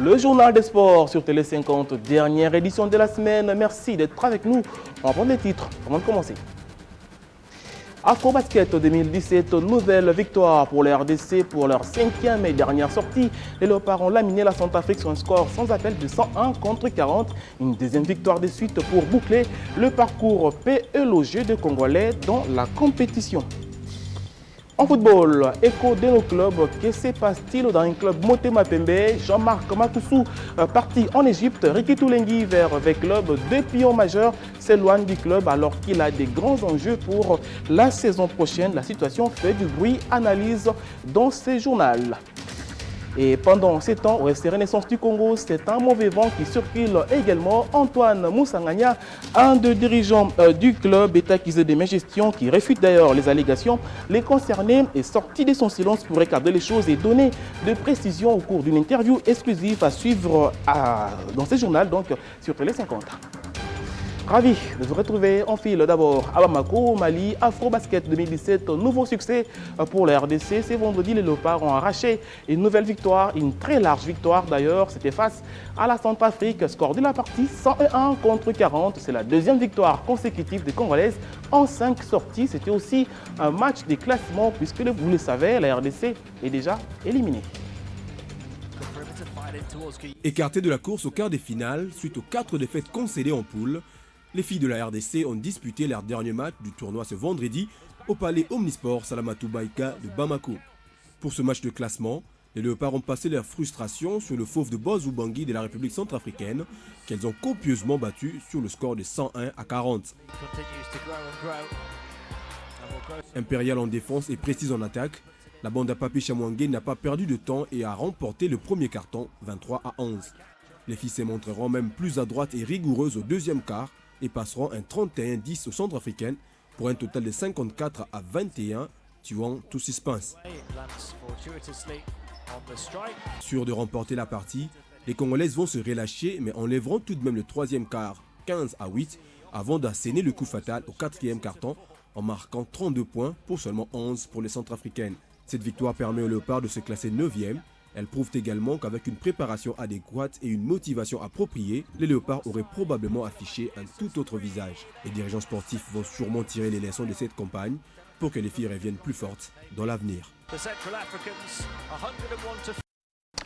Le journal des sports sur Télé 50, dernière édition de la semaine. Merci d'être avec nous. On va prendre les titres avant de commencer. Afro-Basket 2017, nouvelle victoire pour les RDC pour leur 5e et dernière sortie. Les Léopards ont laminé la Centrafrique sur un score sans appel de 101 contre 40. Une deuxième victoire de suite pour boucler le parcours PE des Congolais dans la compétition. En football, écho de nos clubs, que se passe-t-il dans un club Motema Pembe? Jean-Marc Matoussou, parti en Égypte, Ricky Toulengi vers club de pions majeurs, s'éloigne du club alors qu'il a des grands enjeux pour la saison prochaine. La situation fait du bruit, analyse dans ce journal. Et pendant ces temps, au FC Renaissance du Congo, c'est un mauvais vent qui circule également. Antoine Moussangania, un des dirigeants du club, est accusé de mégestion qui réfute d'ailleurs les allégations. Les concernés est sorti de son silence pour recadrer les choses et donner de précisions au cours d'une interview exclusive à suivre dans ce journal, donc sur Télé 50. Ravi de vous retrouver en file d'abord à Bamako, au Mali, Afro-Basket 2017, nouveau succès pour la RDC. Ce vendredi, les Léopards ont arraché une nouvelle victoire, une très large victoire d'ailleurs. C'était face à la Centrafrique, score de la partie 101 contre 40. C'est la deuxième victoire consécutive des Congolaises en 5 sorties. C'était aussi un match des classements puisque vous le savez, la RDC est déjà éliminée. Écartées de la course au quart des finales, suite aux 4 défaites concédées en poule, les filles de la RDC ont disputé leur dernier match du tournoi ce vendredi au palais Omnisport Salamatou Baïka de Bamako. Pour ce match de classement, les Léopards ont passé leur frustration sur le fauve de Boz Ubangi de la République centrafricaine, qu'elles ont copieusement battu sur le score de 101 à 40. Impériale en défense et précise en attaque, la bande à Papi Chamwangé n'a pas perdu de temps et a remporté le premier carton 23 à 11. Les filles se montreront même plus adroites et rigoureuses au deuxième quart et passeront un 31-10 aux Centrafricaines pour un total de 54 à 21, tuant tout suspense. Sûrs de remporter la partie, les Congolaises vont se relâcher mais enlèveront tout de même le troisième quart 15 à 8 avant d'asséner le coup fatal au quatrième carton en marquant 32 points pour seulement 11 pour les Centrafricaines. Cette victoire permet aux Léopards de se classer 9e. Elle prouve également qu'avec une préparation adéquate et une motivation appropriée, les Léopards auraient probablement affiché un tout autre visage. Les dirigeants sportifs vont sûrement tirer les leçons de cette campagne pour que les filles reviennent plus fortes dans l'avenir.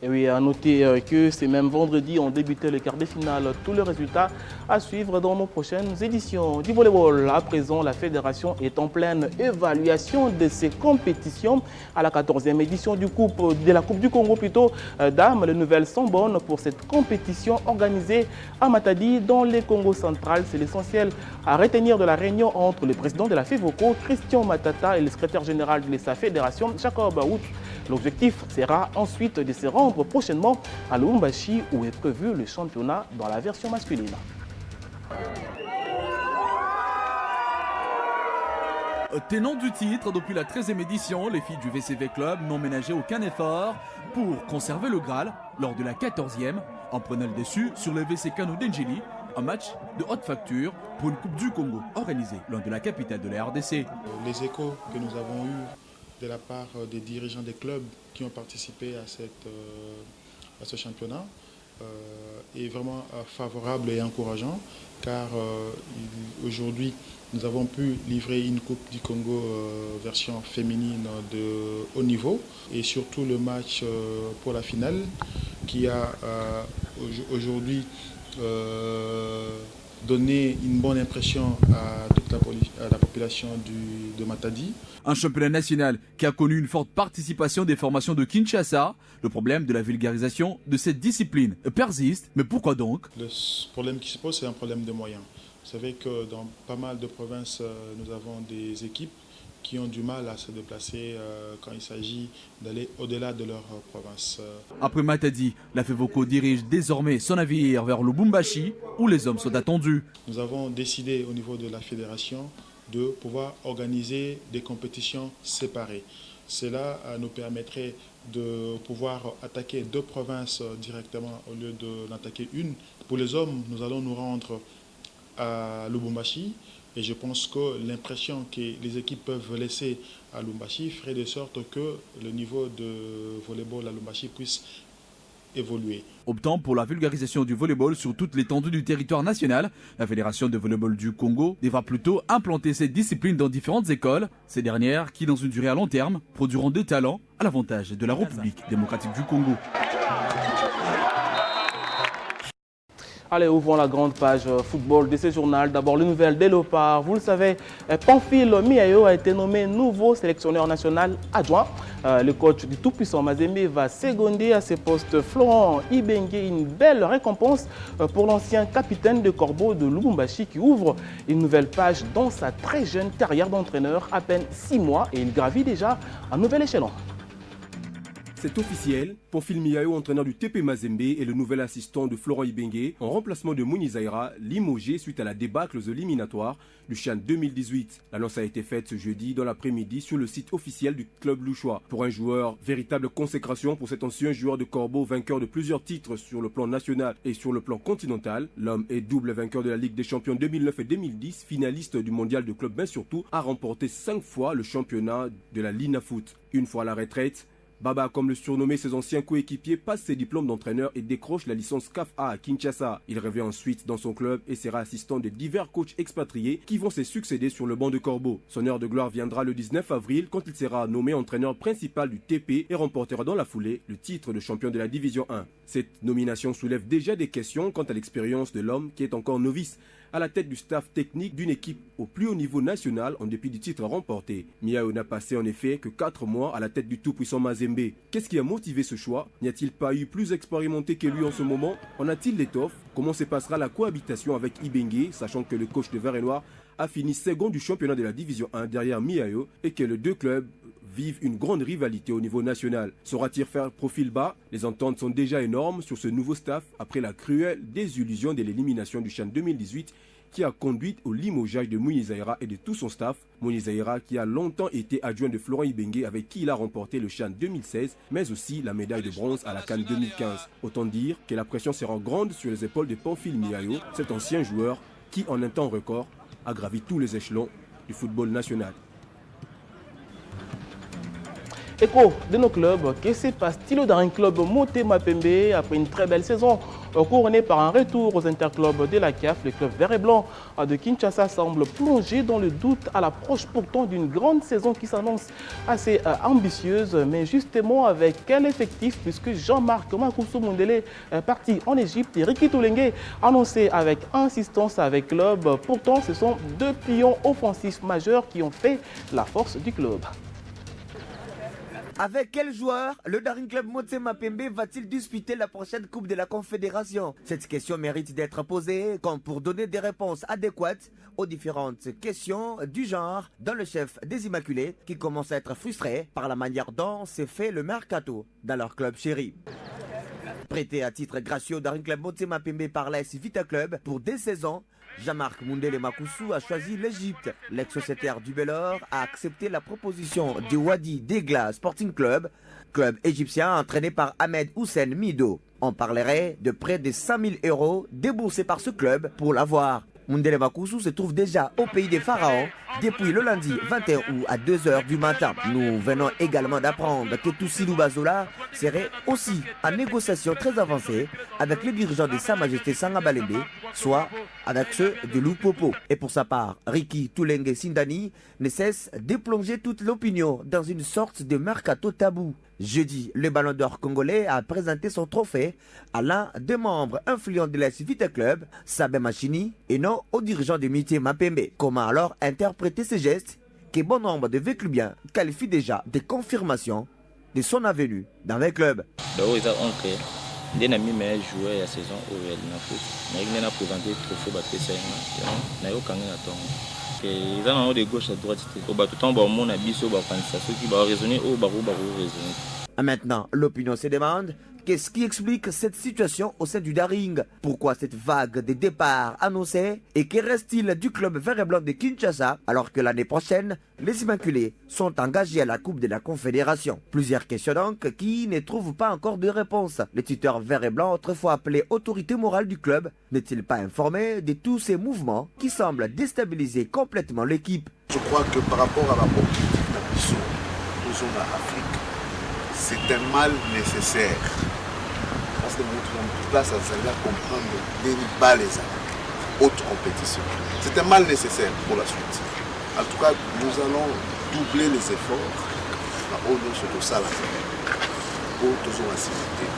Et oui, à noter que c'est même vendredi, on débutait le quart de finale. Tous les résultats à suivre dans nos prochaines éditions. Du volleyball, à présent, la fédération est en pleine évaluation de ses compétitions. À la 14e édition de la Coupe du Congo, dames, les nouvelles sont bonnes pour cette compétition organisée à Matadi, dans le Congo central. C'est l'essentiel à retenir de la réunion entre le président de la FEVOCO, Christian Matata, et le secrétaire général de sa fédération, Jacob Aout. L'objectif sera ensuite de se rendre prochainement à Lubumbashi où est prévu le championnat dans la version masculine. Tenant du titre depuis la 13e édition, les filles du VCV Club n'ont ménagé aucun effort pour conserver le Graal lors de la 14e en prenant le dessus sur le VC Kano d'Engeli, un match de haute facture pour une Coupe du Congo organisée loin de la capitale de la RDC. Les échos que nous avons eus de la part des dirigeants des clubs qui ont participé à ce championnat est vraiment favorable et encourageant car aujourd'hui nous avons pu livrer une Coupe du Congo version féminine de haut niveau et surtout le match pour la finale qui a aujourd'hui donné une bonne impression à toute la population de Matadi. Un championnat national qui a connu une forte participation des formations de Kinshasa. Le problème de la vulgarisation de cette discipline persiste. Mais pourquoi donc? Le problème qui se pose, c'est un problème de moyens. Vous savez que dans pas mal de provinces, nous avons des équipes qui ont du mal à se déplacer quand il s'agit d'aller au-delà de leur province. Après Matadi, la FEVOCO dirige désormais son navire vers Lubumbashi où les hommes sont attendus. Nous avons décidé au niveau de la fédération de pouvoir organiser des compétitions séparées. Cela nous permettrait de pouvoir attaquer 2 provinces directement au lieu d'en attaquer une. Pour les hommes, nous allons nous rendre à Lubumbashi et je pense que l'impression que les équipes peuvent laisser à Lubumbashi ferait de sorte que le niveau de volleyball à Lubumbashi puisse évoluer. Optant pour la vulgarisation du volleyball sur toute l'étendue du territoire national, la Fédération de volleyball du Congo devra plutôt implanter cette discipline dans différentes écoles, ces dernières qui, dans une durée à long terme, produiront des talents à l'avantage de la République démocratique du Congo. Allez, ouvrons la grande page football de ce journal. D'abord, les nouvelles des Léopards. Vous le savez, Pamphile Miayo a été nommé nouveau sélectionneur national adjoint. Le coach du tout-puissant Mazembe va seconder à ce poste Florent Ibenge, une belle récompense pour l'ancien capitaine de Corbeau de Lubumbashi qui ouvre une nouvelle page dans sa très jeune carrière d'entraîneur, à peine 6 mois, et il gravit déjà un nouvel échelon. C'est officiel, Pamphile Miayo, entraîneur du TP Mazembe, est le nouvel assistant de Florent Ibenge en remplacement de Mouni Zaïra, limogé suite à la débâcle aux éliminatoires du CHAN 2018. L'annonce a été faite ce jeudi dans l'après-midi sur le site officiel du club louchois. Pour un joueur, véritable consécration pour cet ancien joueur de Corbeau, vainqueur de plusieurs titres sur le plan national et sur le plan continental. L'homme est double vainqueur de la Ligue des Champions 2009 et 2010, finaliste du mondial de club, mais surtout a remporté 5 fois le championnat de la Lina Foot. Une fois à la retraite, Baba, comme le surnommé ses anciens coéquipiers, passe ses diplômes d'entraîneur et décroche la licence CAF-A à Kinshasa. Il revient ensuite dans son club et sera assistant de divers coachs expatriés qui vont se succéder sur le banc de Corbeau. Son heure de gloire viendra le 19 avril quand il sera nommé entraîneur principal du TP et remportera dans la foulée le titre de champion de la Division 1. Cette nomination soulève déjà des questions quant à l'expérience de l'homme qui est encore novice à la tête du staff technique d'une équipe au plus haut niveau national en dépit du titre remporté. Miayo n'a passé en effet que 4 mois à la tête du tout-puissant Mazembe. Qu'est-ce qui a motivé ce choix? N'y a-t-il pas eu plus expérimenté que lui en ce moment? En a-t-il l'étoffe? Comment se passera la cohabitation avec Ibenge, sachant que le coach de Vert et Noir a fini second du championnat de la Division 1 derrière Miayo et que les deux clubs vivent une grande rivalité au niveau national. Saura-t-il faire profil bas? Les ententes sont déjà énormes sur ce nouveau staff après la cruelle désillusion de l'élimination du CHAN 2018 qui a conduit au limogeage de Mouni Zaïra et de tout son staff. Mouni Zaïra qui a longtemps été adjoint de Florent Ibenge avec qui il a remporté le CHAN 2016 mais aussi la médaille de bronze à la CAN 2015. Autant dire que la pression sera grande sur les épaules de Pamphile Miayo, cet ancien joueur qui en un temps record a gravi tous les échelons du football national. Écho de nos clubs, que se passe-t-il dans un club Motema Pembe après une très belle saison couronnée par un retour aux interclubs de la CAF? Le club vert et blanc de Kinshasa semble plongé dans le doute à l'approche pourtant d'une grande saison qui s'annonce assez ambitieuse. Mais justement, avec quel effectif, puisque Jean-Marc Makoussou Mundele est parti en Égypte et Ricky Toulengue annoncé avec insistance avec club. Pourtant, ce sont deux pions offensifs majeurs qui ont fait la force du club. Avec quel joueur le Daring Club Motema Pembe va-t-il disputer la prochaine Coupe de la Confédération? Cette question mérite d'être posée comme pour donner des réponses adéquates aux différentes questions du genre dans le chef des Immaculés qui commence à être frustré par la manière dont s'est fait le mercato dans leur club chéri. Prêté à titre gracieux au Daring Club Motema Pembe par l'AS Vita Club pour des saisons, Jean-Marc Mundele Makoussou a choisi l'Égypte. L'ex-sociétaire du Bellor a accepté la proposition du Wadi Degla Sporting Club, club égyptien entraîné par Ahmed Houssen Mido. On parlerait de près de 100 000 € déboursés par ce club pour l'avoir. Mundele Makoussou se trouve déjà au pays des pharaons depuis le lundi 21 août à 2 h du matin. Nous venons également d'apprendre que Toussilou Bazola serait aussi en négociation très avancée avec les dirigeants de Sa Majesté Sanga Balembe, soit avec ceux de Lupopo. Et pour sa part, Ricky Toulengue Sindani ne cesse de plonger toute l'opinion dans une sorte de mercato tabou. Jeudi, le Ballon d'Or congolais a présenté son trophée à l'un des membres influents de l'AS Vita Club, Sabé Machini, et non au dirigeant de Motema Pembe. Comment alors interpréter ces gestes que bon nombre de Véclubiens qualifient déjà de confirmation de son avenue dans les clubs? Dès que je meilleur joueur de la saison au foot, je vais présenter le trophée de PCM. Ils ont de gauche à droite. Maintenant, l'opinion se demande qu'est-ce qui explique cette situation au sein du Daring? Pourquoi cette vague de départ annoncée? Et que reste-t-il du club vert et blanc de Kinshasa alors que l'année prochaine, les Immaculés sont engagés à la Coupe de la Confédération? Plusieurs questions donc qui ne trouvent pas encore de réponse. Le tuteur vert et blanc, autrefois appelé autorité morale du club, n'est-il pas informé de tous ces mouvements qui semblent déstabiliser complètement l'équipe? Je crois que par rapport à la politique d'ambition aux zones d'Afrique, c'est un mal nécessaire. parce que nous place à Zanga comprendre les bas les autres compétitions. C'était mal nécessaire pour la suite. En tout cas, nous allons doubler les efforts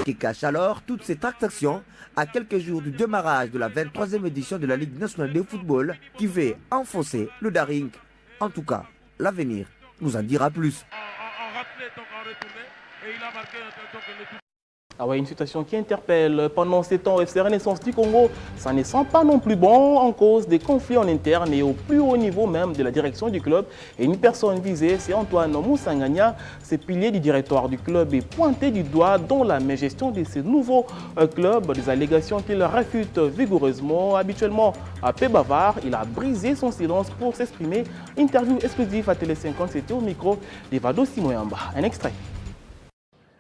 qui cache alors toutes ces tractations à quelques jours du démarrage de la 23e édition de la Ligue nationale de football qui va enfoncer le Daring. En tout cas, l'avenir nous en dira plus. Ah ouais, une situation qui interpelle. Pendant ces temps, FC Renaissance du Congo, ça ne sent pas non plus bon en cause des conflits en interne et au plus haut niveau même de la direction du club. Et une personne visée, c'est Antoine Moussangania. Ce pilier du directoire du club est pointé du doigt dans la gestion de ce nouveau club. Des allégations qu'il réfute vigoureusement. Habituellement à peu bavard, il a brisé son silence pour s'exprimer. Interview exclusive à Télé 50, c'était au micro d'Evado Simoyamba. Un extrait.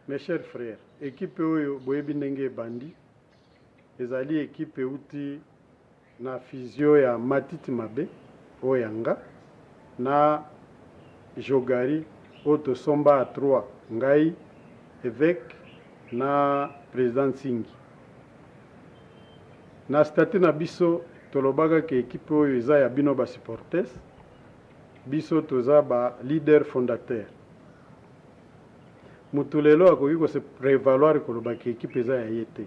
Mes chers frères, équipe oyo boyebi ndenge bandi ezali équipe euti na fusion ya Matiti Mabe oyanga na Jogari oto somba à 3 ngai évêque na président Singi na statut na biso tolobaka ke équipe oyo eza ya bino ba supporters biso toza ba leader fondateur Mutulelo akoki ko se prévaloir koloba ke équipe eza ya yete.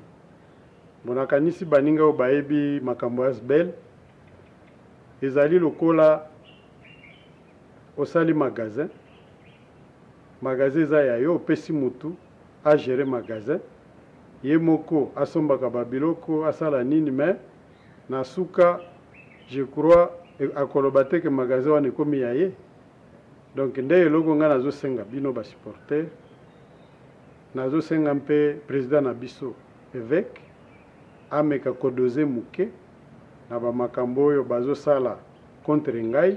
Bonakanisi baninga o baebi makambo ya SBL. Ezali lokola osali magasin. Magasin eza ya yo opesi mutu a gérer magasin. Ye moko asombaka babiloko asala nini mais na suka je crois akoloba te ke magasin wana ekomi ya ye. Donc nde eloko nga nazo senga bino ba supporter. Nazo senga mpe président na biso évêque ameka kodoze muke na ba makambo oyo bazo sala contre ngai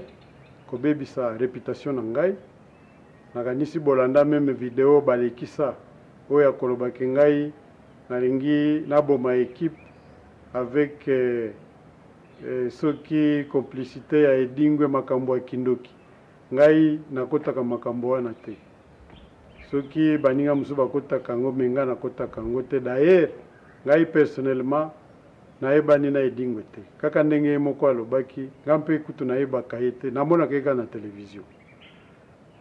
kobebisa réputation na ngai nakanisi bolanda même vidéo balekisa oyo akoloba ke ngai nalingi naboma équipe avec soki complicité ya edingwe makambo ya kindoki ngai nakotaka makambo wana te soki baninga musu bakotaka ngo menga nakotaka ngo te d'ailleurs ngai personnellement nayebani na edingwe te kaka ndenge moko alobaki ngampe kutu nayebaka ye te namonaka eka na télévision.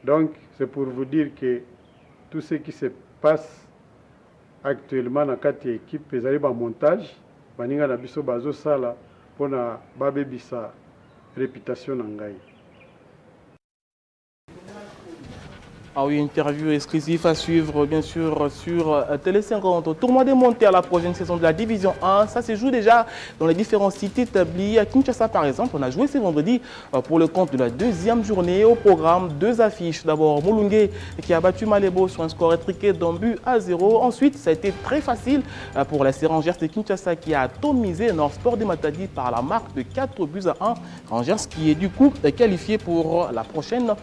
Donc c'est pour vous dire que tout ce qui se passe actuellement na kati ya équipe ezali ba montage baninga na biso bazosala mpona babebisa réputation na ngai. Ah oui, interview exclusive à suivre bien sûr sur Télé 50. Au tournoi des montées à la prochaine saison de la Division 1, ça se joue déjà dans les différents sites établis. À Kinshasa par exemple, on a joué ce vendredi pour le compte de la deuxième journée. Au programme, 2 affiches. D'abord Moulungue qui a battu Malébo sur un score étriqué d'un but à 0. Ensuite, ça a été très facile pour la Rangers de Kinshasa qui a atomisé Nord Sport de Matadi par la marque de 4 buts à 1. Rangers qui est du coup qualifié pour la prochaine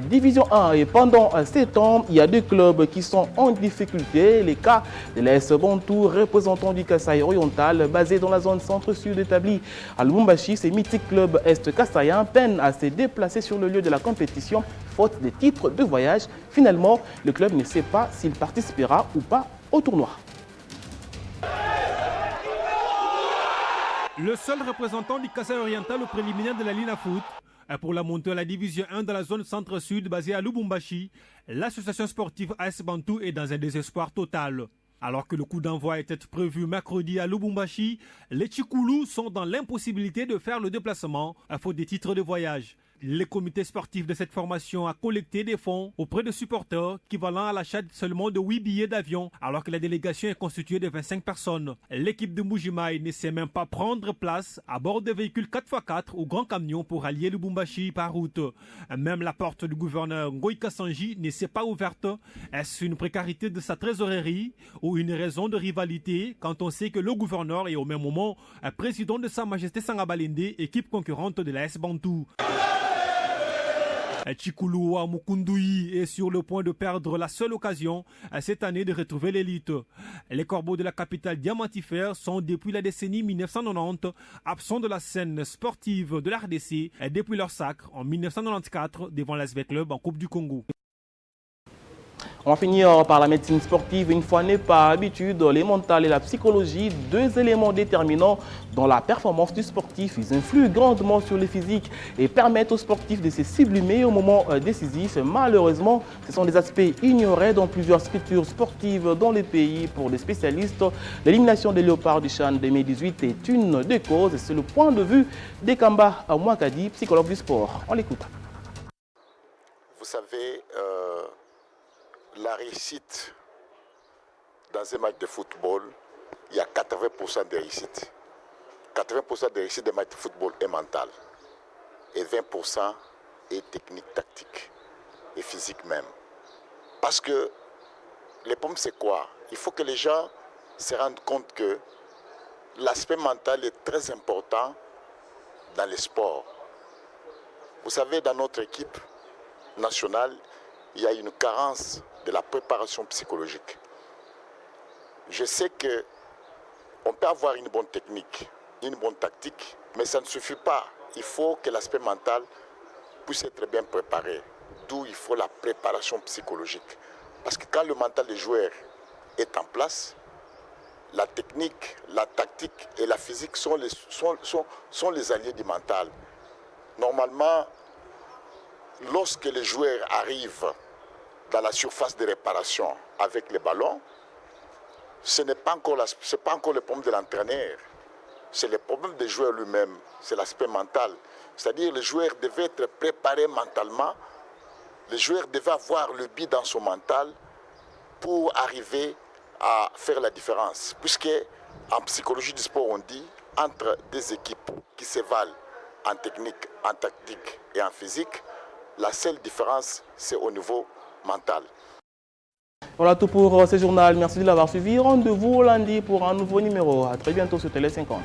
Division 1. Et pendant 7 ans, il y a 2 clubs qui sont en difficulté. Les cas de l'AS Bantou, représentant du Kasaï oriental, basé dans la zone centre-sud établie à Lubumbashi. Ces mythiques clubs est-kassaïens peinent à se déplacer sur le lieu de la compétition, faute de titres de voyage. Finalement, le club ne sait pas s'il participera ou pas au tournoi. Le seul représentant du Kasaï oriental au préliminaire de la Lina Foot. Pour la montée à la division 1 de la zone centre-sud basée à Lubumbashi, l'association sportive AS Bantou est dans un désespoir total. Alors que le coup d'envoi était prévu mercredi à Lubumbashi, les Tchikoulous sont dans l'impossibilité de faire le déplacement à faute des titres de voyage. Le comité sportif de cette formation a collecté des fonds auprès de supporters équivalent à l'achat seulement de 8 billets d'avion alors que la délégation est constituée de 25 personnes. L'équipe de Mbujimaï ne sait même pas prendre place à bord de véhicules 4x4 ou grands camions pour allier Lubumbashi par route. Même la porte du gouverneur Ngoï Kassanji ne s'est pas ouverte. Est-ce une précarité de sa trésorerie ou une raison de rivalité quand on sait que le gouverneur est au même moment président de Sa Majesté Sangabalende, équipe concurrente de l'AS Bantou. Tchikoulou Mukundoui est sur le point de perdre la seule occasion cette année de retrouver l'élite. Les corbeaux de la capitale diamantifère sont depuis la décennie 1990 absents de la scène sportive de la RDC depuis leur sacre en 1994 devant l'ASV Club en Coupe du Congo. On va finir par la médecine sportive. Une fois n'est pas habitude, les mentales et la psychologie, deux éléments déterminants dans la performance du sportif. Ils influent grandement sur le physique et permettent aux sportifs de se sublimer au moment décisif. Malheureusement, ce sont des aspects ignorés dans plusieurs structures sportives dans le pays. Pour les spécialistes, l'élimination des Léopards du CHAN 2018 est une des causes. C'est le point de vue d'Ekamba Mouakadi, psychologue du sport. On l'écoute. Vous savez, la réussite dans un match de football, il y a 80% de réussite. 80% de réussite des matchs de football est mentale. Et 20% est technique, tactique et physique même. Parce que les pommes, c'est quoi? Il faut que les gens se rendent compte que l'aspect mental est très important dans les sports. Vous savez, dans notre équipe nationale, il y a une carence de la préparation psychologique. Je sais qu'on peut avoir une bonne technique, une bonne tactique, mais ça ne suffit pas. Il faut que l'aspect mental puisse être bien préparé. D'où il faut la préparation psychologique. Parce que quand le mental des joueurs est en place, la technique, la tactique et la physique sont les alliés du mental. Normalement, lorsque les joueurs arrivent dans la surface de réparation avec les ballons, ce n'est pas encore le problème de l'entraîneur, c'est le problème des joueurs lui-même, c'est l'aspect mental. C'est-à-dire que les joueurs devaient être préparés mentalement, les joueurs devaient avoir le but dans son mental pour arriver à faire la différence. Puisque en psychologie du sport, on dit, entre des équipes qui se valent en technique, en tactique et en physique, la seule différence, c'est au niveau mental. Voilà tout pour ce journal. Merci de l'avoir suivi. Rendez-vous lundi pour un nouveau numéro. À très bientôt sur Télé 50.